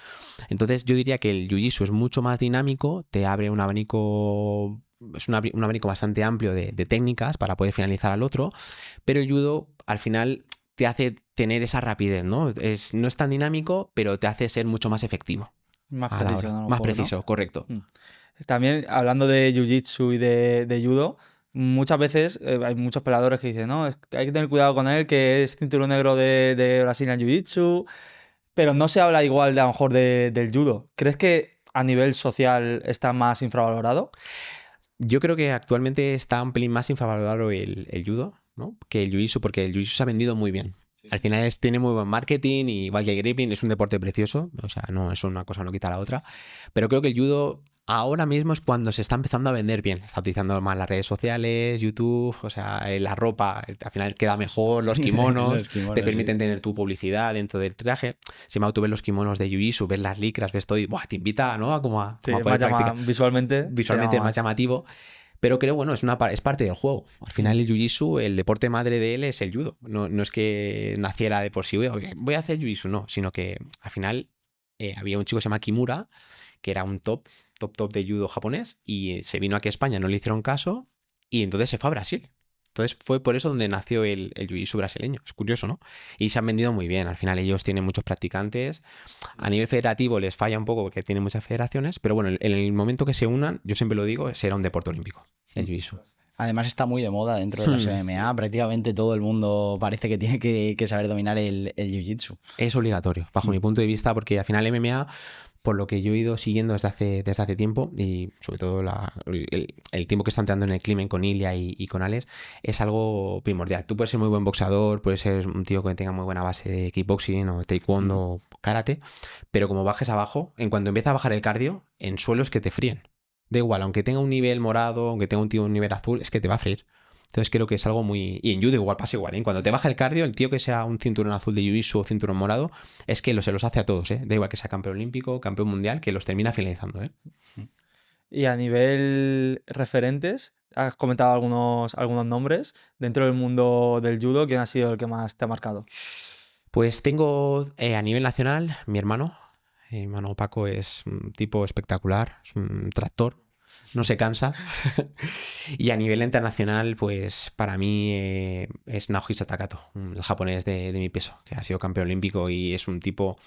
Entonces, yo diría que el jiu-jitsu es mucho más dinámico, te abre un abanico... Es un abanico bastante amplio de técnicas para poder finalizar al otro, pero el judo al final te hace tener esa rapidez, ¿no? No es tan dinámico, pero te hace ser mucho más efectivo. Más preciso, ¿no? Más preciso, ¿no? Correcto. También, hablando de jiu-jitsu y de judo, muchas veces hay muchos peleadores que dicen, no, hay que tener cuidado con él, que es cinturón negro de Brazilian Jiu-Jitsu, pero no se habla igual a lo mejor del judo. ¿Crees que a nivel social está más infravalorado? Yo creo que actualmente está un pelín más infravalorado el judo, ¿no? Que el jiu-jitsu, porque el jiu-jitsu se ha vendido muy bien. Sí. Al final tiene muy buen marketing y igual que el grappling es un deporte precioso, o sea, no es una cosa no quita la otra, pero creo que el judo ahora mismo es cuando se está empezando a vender bien. Está utilizando más las redes sociales, YouTube, o sea, la ropa al final queda mejor, los kimonos, te permiten tener tu publicidad dentro del traje. Si tú ves los kimonos de jiu-jitsu, ves las licras, ves todo y te invita, ¿no? a poder practicar. Visualmente es más llamativo. Pero creo, bueno, es parte del juego. Al final el jiu-jitsu, el deporte madre de él es el judo. No es que naciera de por sí, voy a hacer jiu-jitsu, no. Sino que al final había un chico que se llama Kimura, que era un top de judo japonés, y se vino aquí a España, no le hicieron caso, y entonces se fue a Brasil. Entonces fue por eso donde nació el jiu-jitsu brasileño. Es curioso, ¿no? Y se han vendido muy bien. Al final ellos tienen muchos practicantes. A nivel federativo les falla un poco porque tienen muchas federaciones, pero bueno, en el momento que se unan, yo siempre lo digo, será un deporte olímpico, el jiu-jitsu. Además está muy de moda dentro de las MMA. Prácticamente todo el mundo parece que tiene que saber dominar el jiu-jitsu. Es obligatorio, bajo mi punto de vista, porque al final MMA... Por lo que yo he ido siguiendo desde hace tiempo, y sobre todo el tiempo que están dando en el Climen con Ilia y con Alex, es algo primordial. Tú puedes ser muy buen boxeador, puedes ser un tío que tenga muy buena base de kickboxing o taekwondo o karate, pero como bajes abajo, en cuanto empieza a bajar el cardio, en suelos que te fríen. Da igual, aunque tenga un nivel morado, aunque tenga un tío un nivel azul, es que te va a freír. Entonces creo que es algo muy... Y en judo igual pasa igual, ¿eh? Cuando te baja el cardio, el tío que sea un cinturón azul de jiu-jitsu o cinturón morado, es que se los hace a todos, ¿eh? Da igual que sea campeón olímpico, campeón mundial, que los termina finalizando, ¿eh? Y a nivel referentes, has comentado algunos nombres. Dentro del mundo del judo, ¿quién ha sido el que más te ha marcado? Pues tengo a nivel nacional, mi hermano Paco es un tipo espectacular, es un tractor. No se cansa. Y a nivel internacional, pues para mí es Naohisa Takato, el japonés de mi peso, que ha sido campeón olímpico y es un tipo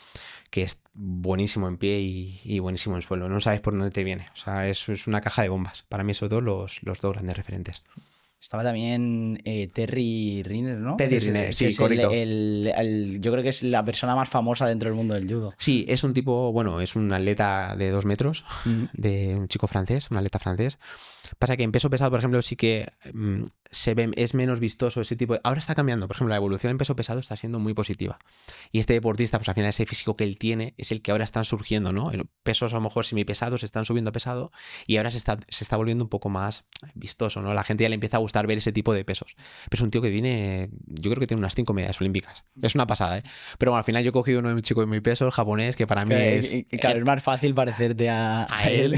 que es buenísimo en pie y buenísimo en suelo. No sabes por dónde te viene. O sea, es una caja de bombas. Para mí esos dos los dos grandes referentes. Estaba también Terry Riner, ¿no? Terry Riner, sí, correcto. Yo creo que es la persona más famosa dentro del mundo del judo. Sí, es un tipo, bueno, es un atleta de 2 metros, de un chico francés, un atleta francés. Pasa que en peso pesado, por ejemplo, sí que es menos vistoso ese tipo de... Ahora está cambiando, por ejemplo, la evolución en peso pesado está siendo muy positiva. Y este deportista, pues al final ese físico que él tiene es el que ahora están surgiendo, ¿no? Pesos a lo mejor semipesados están subiendo a pesado y ahora se está volviendo un poco más vistoso, ¿no? La gente ya le empieza a gustar ver ese tipo de pesos. Pero es un tío que yo creo que tiene unas 5 medallas olímpicas. Es una pasada, ¿eh? Pero bueno, al final yo he cogido uno de mis chicos de mi peso, el japonés, que para mí es... Claro, es más fácil parecerte a él.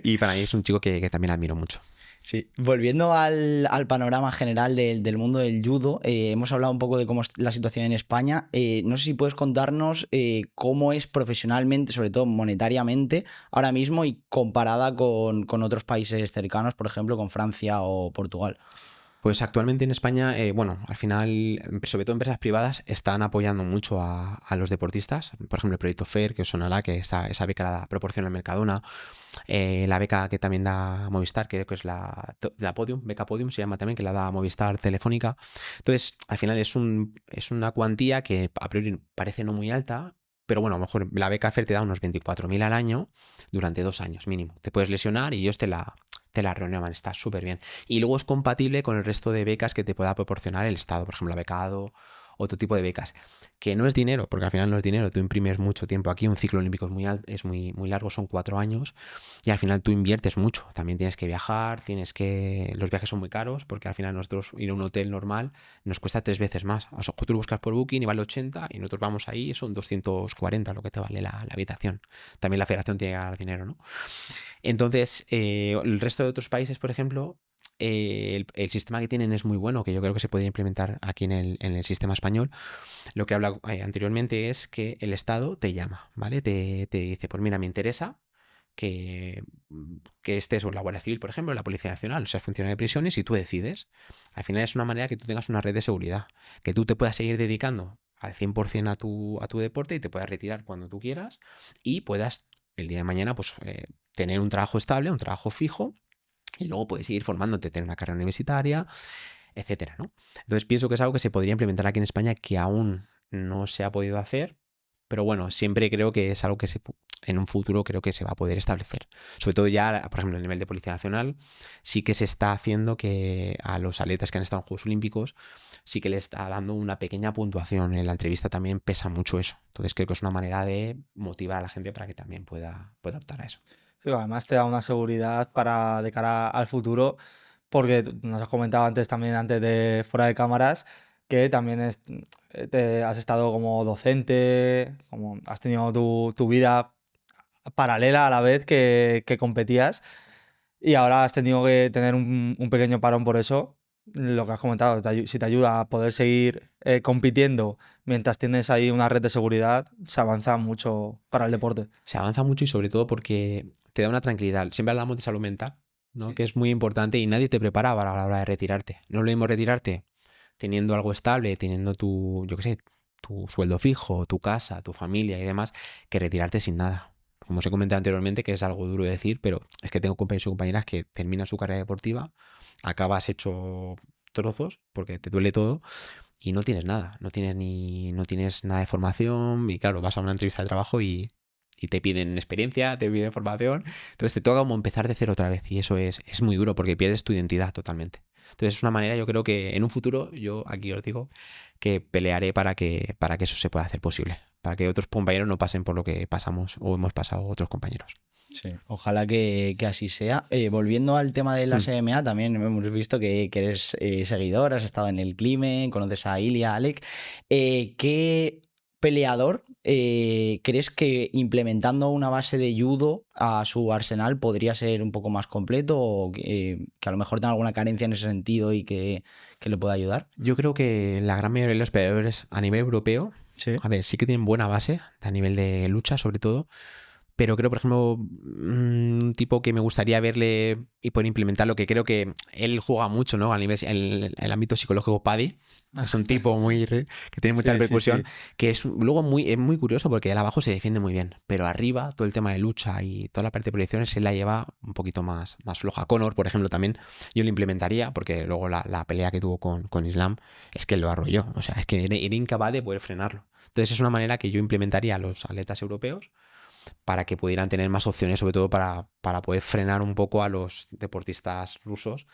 Y para mí es un chico que también admiro mucho. Sí, volviendo al panorama general del mundo del judo, hemos hablado un poco de cómo es la situación en España. No sé si puedes contarnos cómo es profesionalmente, sobre todo monetariamente, ahora mismo y comparada con otros países cercanos, por ejemplo, con Francia o Portugal. Pues actualmente en España, al final, sobre todo empresas privadas, están apoyando mucho a los deportistas. Por ejemplo, el proyecto FAIR, que sonará, que esa beca la proporciona el Mercadona. La beca que también da Movistar, que creo que es la Podium, beca Podium se llama también, que la da Movistar Telefónica. Entonces, al final es una cuantía que a priori parece no muy alta, pero bueno, a lo mejor la beca FAIR te da unos 24.000 al año durante 2 años mínimo. Te puedes lesionar y ellos te la renuevan, está súper bien. Y luego es compatible con el resto de becas que te pueda proporcionar el Estado, por ejemplo, la beca ADO otro tipo de becas. Que no es dinero, porque al final no es dinero, tú imprimes mucho tiempo aquí, un ciclo olímpico es muy largo, son 4 años, y al final tú inviertes mucho. También tienes que viajar, los viajes son muy caros, porque al final nosotros ir a un hotel normal nos cuesta 3 veces más. O sea, tú lo buscas por Booking y vale 80, y nosotros vamos ahí y son 240 lo que te vale la habitación. También la federación tiene que ganar dinero, ¿no? Entonces, el resto de otros países, por ejemplo, el sistema que tienen es muy bueno, que yo creo que se podría implementar aquí en el sistema español. Lo que habla anteriormente es que el Estado te llama, ¿vale? Te dice, pues mira, me interesa que, que estés en la Guardia Civil, por ejemplo, en la Policía Nacional, o sea, funcionario de prisiones, y tú decides. Al final es una manera que tú tengas una red de seguridad, que tú te puedas seguir dedicando al 100% a tu deporte y te puedas retirar cuando tú quieras y puedas el día de mañana pues tener un trabajo estable, un trabajo fijo, y luego puedes seguir formándote, tener una carrera universitaria, etcétera, ¿no? Entonces pienso que es algo que se podría implementar aquí en España, que aún no se ha podido hacer, pero bueno, siempre creo que es algo que en un futuro creo que se va a poder establecer. Sobre todo ya, por ejemplo, a nivel de Policía Nacional, sí que se está haciendo que a los atletas que han estado en Juegos Olímpicos, sí que les está dando una pequeña puntuación. En la entrevista también pesa mucho eso. Entonces creo que es una manera de motivar a la gente para que también pueda optar a eso. Sí, además te da una seguridad de cara al futuro, porque nos has comentado antes también, antes de fuera de cámaras, que también te has estado como docente, como has tenido tu vida paralela a la vez que competías, y ahora has tenido que tener un pequeño parón por eso. Lo que has comentado, si te ayuda a poder seguir compitiendo mientras tienes ahí una red de seguridad, se avanza mucho para el deporte. Se avanza mucho y sobre todo porque te da una tranquilidad. Siempre hablamos de salud mental, ¿no? Sí. Que es muy importante y nadie te prepara para la hora de retirarte. No es lo mismo retirarte teniendo algo estable, teniendo yo qué sé, tu sueldo fijo, tu casa, tu familia y demás, que retirarte sin nada. Como os he comentado anteriormente, que es algo duro de decir, pero es que tengo compañeros y compañeras que terminan su carrera deportiva, acabas hecho trozos porque te duele todo y no tienes nada, no tienes nada de formación y claro, vas a una entrevista de trabajo y te piden experiencia, te piden formación, entonces te toca como empezar de cero otra vez y eso es muy duro porque pierdes tu identidad totalmente. Entonces es una manera, yo creo que en un futuro, yo aquí os digo, que pelearé para que eso se pueda hacer posible, para que otros compañeros no pasen por lo que pasamos o hemos pasado otros compañeros. Sí, ojalá que así sea. Volviendo al tema de la SMA, también hemos visto que eres seguidor, has estado en el Clime, conoces a Ilia, a Alec. ¿Qué peleador crees que implementando una base de judo a su arsenal podría ser un poco más completo o que a lo mejor tenga alguna carencia en ese sentido y que le pueda ayudar? Yo creo que la gran mayoría de los peleadores a nivel europeo, sí, a ver, sí que tienen buena base a nivel de lucha sobre todo, pero creo, por ejemplo, un tipo que me gustaría verle y poder implementar lo que creo que él juega mucho, ¿no? A nivel el ámbito psicológico, Paddy. Es un tipo que tiene mucha repercusión, que es luego es muy curioso porque él abajo se defiende muy bien, pero arriba todo el tema de lucha y toda la parte de proyecciones él la lleva un poquito más floja. Conor, por ejemplo, también yo lo implementaría porque luego la pelea que tuvo con Islam es que lo arrolló, o sea, es que era incapaz de poder frenarlo. Entonces es una manera que yo implementaría a los atletas europeos para que pudieran tener más opciones, sobre todo para poder frenar un poco a los deportistas rusos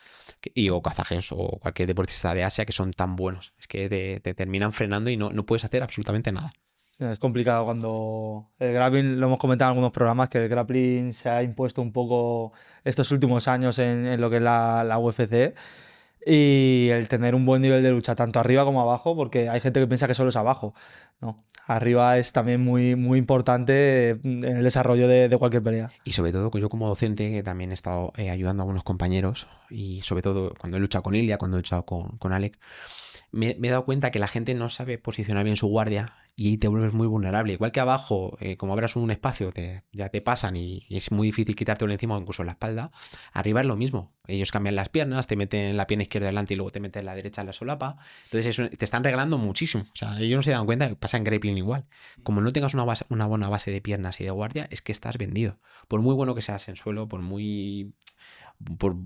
o kazajes o cualquier deportista de Asia que son tan buenos. Es que te terminan frenando y no puedes hacer absolutamente nada. Es complicado cuando el grappling, lo hemos comentado en algunos programas, que el grappling se ha impuesto un poco estos últimos años en lo que es la UFC. Y el tener un buen nivel de lucha, tanto arriba como abajo, porque hay gente que piensa que solo es abajo. No, arriba es también muy, muy importante en el desarrollo de cualquier pelea. Y sobre todo, yo como docente, que también he estado ayudando a algunos compañeros, y sobre todo cuando he luchado con Ilia, cuando he luchado con Alec, me he dado cuenta que la gente no sabe posicionar bien su guardia y te vuelves muy vulnerable. Igual que abajo, como abras un espacio, ya te pasan y es muy difícil quitártelo encima o incluso en la espalda. Arriba es lo mismo. Ellos cambian las piernas, te meten la pierna izquierda delante y luego te meten la derecha en la solapa. Entonces eso, te están regalando muchísimo. O sea, ellos no se dan cuenta que pasa en grappling igual. Como no tengas una buena base de piernas y de guardia, es que estás vendido. Por muy bueno que seas en suelo, por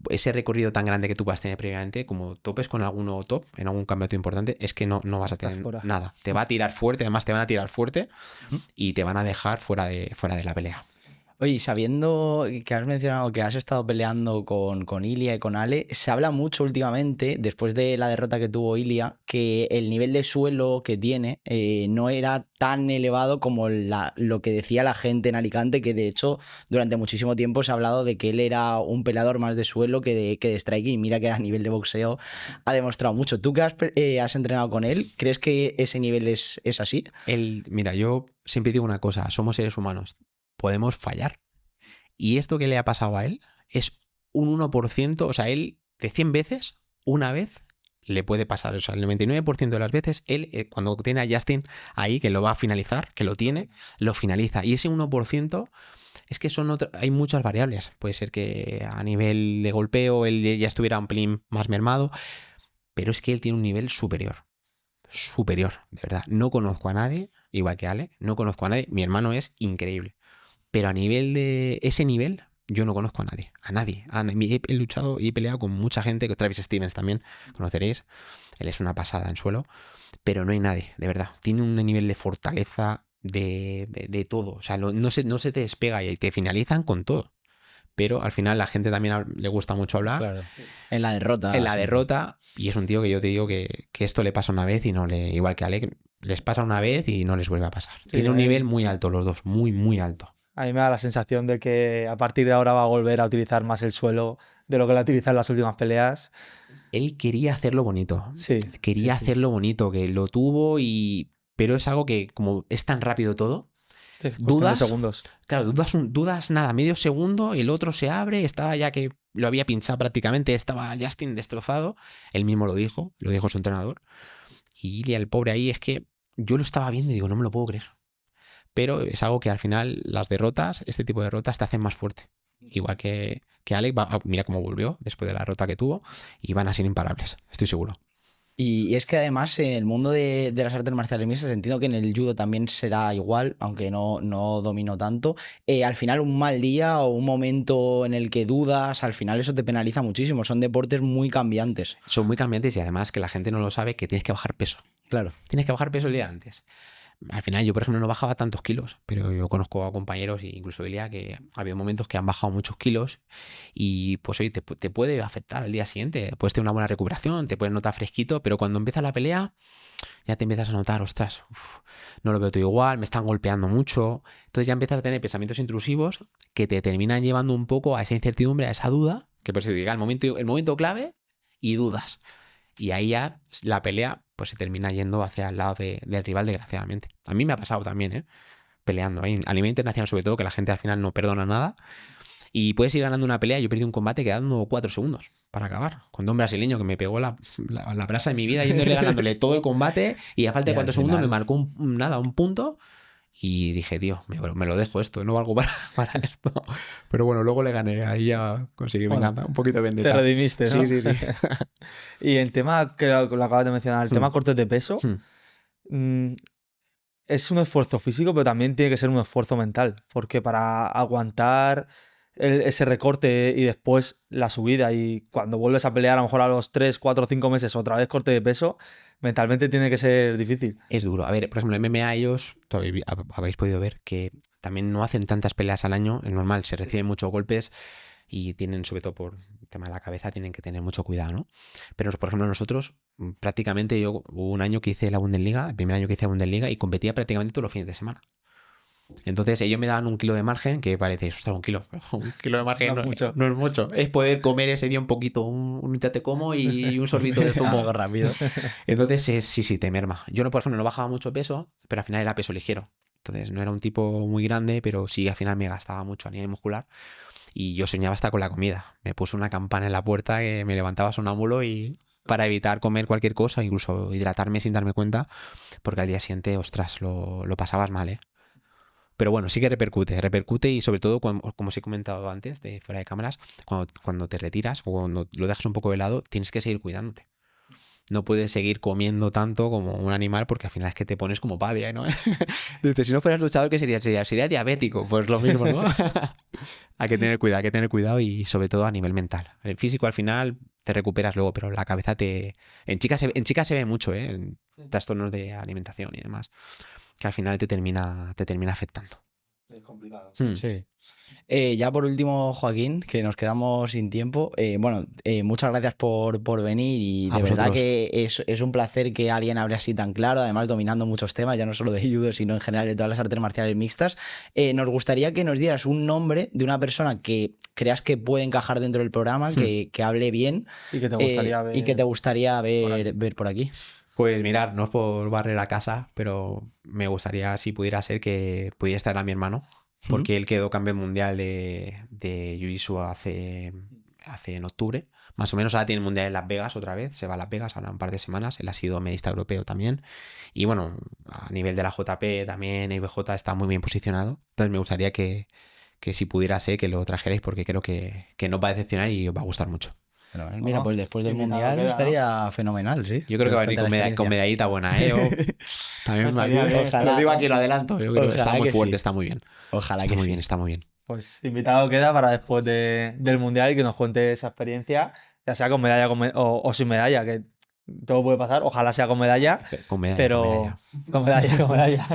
ese recorrido tan grande que tú vas a tener previamente, como topes con alguno top en algún campeonato importante, es que no vas a tener nada. Te va a tirar fuerte, además te van a tirar fuerte y te van a dejar fuera de la pelea. Oye, sabiendo que has mencionado que has estado peleando con Ilia y con Ale, se habla mucho últimamente, después de la derrota que tuvo Ilia, que el nivel de suelo que tiene no era tan elevado como lo que decía la gente en Alicante, que de hecho durante muchísimo tiempo se ha hablado de que él era un peleador más de suelo que de striking, y mira que a nivel de boxeo ha demostrado mucho. ¿Tú que has entrenado con él, crees que ese nivel es así? Mira, yo siempre digo una cosa, somos seres humanos, podemos fallar. Y esto que le ha pasado a él es un 1%, o sea, él de 100 veces, una vez le puede pasar. O sea, el 99% de las veces, él, cuando tiene a Justin ahí, que lo va a finalizar, que lo tiene, lo finaliza. Y ese 1% es que hay muchas variables. Puede ser que a nivel de golpeo él ya estuviera un pelín más mermado, pero es que él tiene un nivel superior. Superior, de verdad. No conozco a nadie, igual que Ale, no conozco a nadie. Mi hermano es increíble. Pero a nivel de ese nivel, yo no conozco a nadie. A nadie. He luchado y he peleado con mucha gente, que Travis Stevens también conoceréis. Él es una pasada en suelo. Pero no hay nadie, de verdad. Tiene un nivel de fortaleza de todo. O sea, no se te despega y te finalizan con todo. Pero al final la gente también le gusta mucho hablar. Claro. En la derrota. En la derrota. Y es un tío que yo te digo que esto le pasa una vez y no le... Igual que a Ale, les pasa una vez y no les vuelve a pasar. Sí, Tiene un nivel muy alto los dos. Muy, muy alto. A mí me da la sensación de que a partir de ahora va a volver a utilizar más el suelo de lo que lo ha utilizado en las últimas peleas. Él quería hacerlo bonito. Sí. Quería sí. hacerlo bonito, que lo tuvo pero es algo que como es tan rápido todo, Sí, dudas de segundos. Claro, dudas nada, medio segundo, el otro se abre, estaba ya que lo había pinchado prácticamente, estaba Justin destrozado, él mismo lo dijo su entrenador. Y Ilia, el pobre ahí, es que yo lo estaba viendo y digo, no me lo puedo creer. Pero es algo que al final las derrotas, este tipo de derrotas te hacen más fuerte. Igual que Alex, mira cómo volvió después de la derrota que tuvo y van a ser imparables, estoy seguro. Y es que además en el mundo de las artes marciales mixtas entiendo que en el judo también será igual, aunque no domino tanto. Al final un mal día o un momento en el que dudas, al final eso te penaliza muchísimo. Son deportes muy cambiantes. Son muy cambiantes y además que la gente no lo sabe, que tienes que bajar peso. Claro. Tienes que bajar peso el día antes. Al final yo, por ejemplo, no bajaba tantos kilos, pero yo conozco a compañeros, incluso Ilia, que ha habido momentos que han bajado muchos kilos y pues oye, te puede afectar al día siguiente. Puedes tener una buena recuperación, te puedes notar fresquito, pero cuando empieza la pelea ya te empiezas a notar, ostras, no lo veo todo igual, me están golpeando mucho. Entonces ya empiezas a tener pensamientos intrusivos que te terminan llevando un poco a esa incertidumbre, a esa duda, que por eso llega el momento clave y dudas. Y ahí ya la pelea pues se termina yendo hacia el lado del rival, desgraciadamente. A mí me ha pasado también, peleando ahí. A nivel internacional, sobre todo, que la gente al final no perdona nada. Y puedes ir ganando una pelea. Yo perdí un combate quedando 4 segundos para acabar. Contra un brasileño que me pegó la brasa de mi vida, ganándole todo el combate. Y a falta de 4 segundos me marcó un punto. Y dije, tío, me lo dejo esto, no valgo para esto. Pero bueno, luego le gané, ahí ya conseguí venganza, un poquito de vendetta. Te redimiste, ¿no? Sí. Y el tema que lo acabas de mencionar, el tema cortes de peso, es un esfuerzo físico, pero también tiene que ser un esfuerzo mental, porque para aguantar ese recorte y después la subida y cuando vuelves a pelear a lo mejor a los 3, 4, 5 meses otra vez corte de peso, mentalmente tiene que ser difícil. Es duro. A ver, por ejemplo, en MMA ellos, habéis podido ver que también no hacen tantas peleas al año, es normal, se reciben muchos golpes y tienen, sobre todo por el tema de la cabeza, tienen que tener mucho cuidado, ¿no? Pero, por ejemplo, nosotros, prácticamente hubo un año que hice la Bundesliga, el primer año que hice la Bundesliga y competía prácticamente todos los fines de semana. Entonces ellos me daban 1 kilo de margen, que parece, ostras, 1 kilo. 1 kilo de margen no es mucho. Es poder comer ese día un poquito, un te como y un sorbito de zumo. Algo rápido. Entonces sí, te merma. Yo, por ejemplo, no bajaba mucho peso, pero al final era peso ligero. Entonces no era un tipo muy grande, pero sí al final me gastaba mucho a nivel muscular. Y yo soñaba hasta con la comida. Me puse una campana en la puerta que me levantaba sonámbulo y para evitar comer cualquier cosa, incluso hidratarme sin darme cuenta, porque al día siguiente, ostras, lo pasabas mal, ¿eh? Pero bueno, sí que repercute y sobre todo, como os he comentado antes, de fuera de cámaras, cuando te retiras o cuando lo dejas un poco de lado, tienes que seguir cuidándote. No puedes seguir comiendo tanto como un animal porque al final es que te pones como padia, ¿no? Dices, si no fueras luchador, ¿qué sería? Sería diabético, pues lo mismo, ¿no? Hay que tener cuidado y sobre todo a nivel mental. El físico al final te recuperas luego, pero la cabeza En chicas se ve mucho, en trastornos de alimentación y demás, que al final te termina afectando. Es complicado. Sí. Ya por último, Joaquín, que nos quedamos sin tiempo. Muchas gracias por venir y A de verdad vosotros. que es un placer que alguien hable así tan claro, además dominando muchos temas, ya no solo de judo, sino en general de todas las artes marciales mixtas. Nos gustaría que nos dieras un nombre de una persona que creas que puede encajar dentro del programa, que hable bien Y que te gustaría ver. y que te gustaría aquí. ver por aquí. Pues mirar, no es por barrer la casa, pero me gustaría, si pudiera ser, que pudiera estar a mi hermano, porque él quedó campeón mundial de Jiu-Jitsu hace en octubre. Más o menos ahora tiene el mundial en Las Vegas otra vez, se va a Las Vegas ahora un par de semanas. Él ha sido medista europeo también. Y bueno, a nivel de la JP también, IBJ está muy bien posicionado. Entonces me gustaría que si pudiera ser, que lo trajerais, porque creo que nos va a decepcionar y os va a gustar mucho. Mira, pues después del Invitado mundial queda, estaría fenomenal, sí. Yo creo que va a venir con medallita buena, ¿eh? También Estaría bien. lo digo aquí, lo adelanto. Yo creo que está Ojalá muy que fuerte, sí. está muy bien. Ojalá Está que muy sí. bien, está muy bien. Pues invitado queda para después del Mundial y que nos cuente esa experiencia, ya sea con medalla o sin medalla, que todo puede pasar. Ojalá sea con medalla, Con medalla, pero con medalla. con medalla.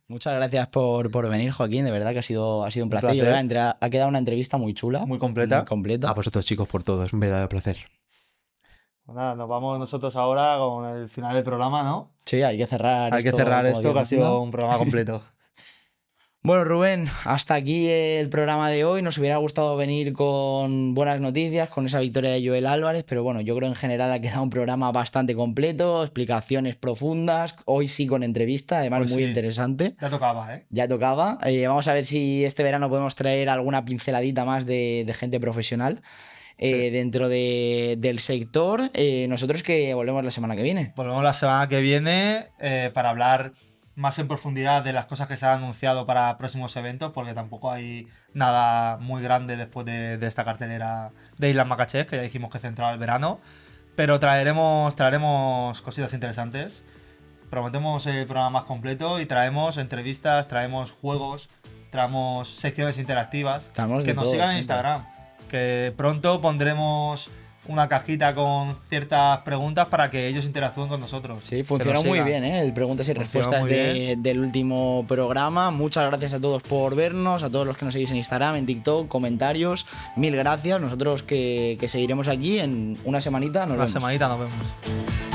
Muchas gracias por venir, Joaquín. De verdad que ha sido un placer. placer. Yo creo que ha quedado una entrevista muy chula. Muy completa. Muy completa. A vosotros, chicos, por todo. Es un verdadero placer. Pues nada, nos vamos nosotros ahora con el final del programa, ¿no? Sí, hay que cerrar Hay que cerrar como esto, que ha Dios sido manda. un programa completo. Bueno, Rubén, hasta aquí el programa de hoy. Nos hubiera gustado venir con buenas noticias, con esa victoria de Joel Álvarez, pero bueno, yo creo en general ha quedado un programa bastante completo, explicaciones profundas, hoy sí con entrevista, además Pues muy sí. interesante. Ya tocaba, ¿eh? Ya tocaba. Vamos a ver si este verano podemos traer alguna pinceladita más de gente profesional dentro del sector. Nosotros que volvemos la semana que viene. Volvemos la semana que viene para hablar más en profundidad de las cosas que se han anunciado para próximos eventos, porque tampoco hay nada muy grande después de esta cartelera de Islas Makhachev, que ya dijimos que centraba el verano. Pero traeremos cositas interesantes. Prometemos el programa más completo y traemos entrevistas, traemos juegos, traemos secciones interactivas. Traemos de Que nos todo, sigan en siempre. Instagram. Que pronto pondremos una cajita con ciertas preguntas para que ellos interactúen con nosotros. Sí, Que funcionó nos muy sigan. bien, ¿eh? El preguntas y Funcionó respuestas muy del último programa. Muchas gracias a todos por vernos, a todos los que nos seguís en Instagram, en TikTok, comentarios. Mil gracias. Nosotros que seguiremos aquí en una semanita. Nos Una vemos. semanita nos vemos.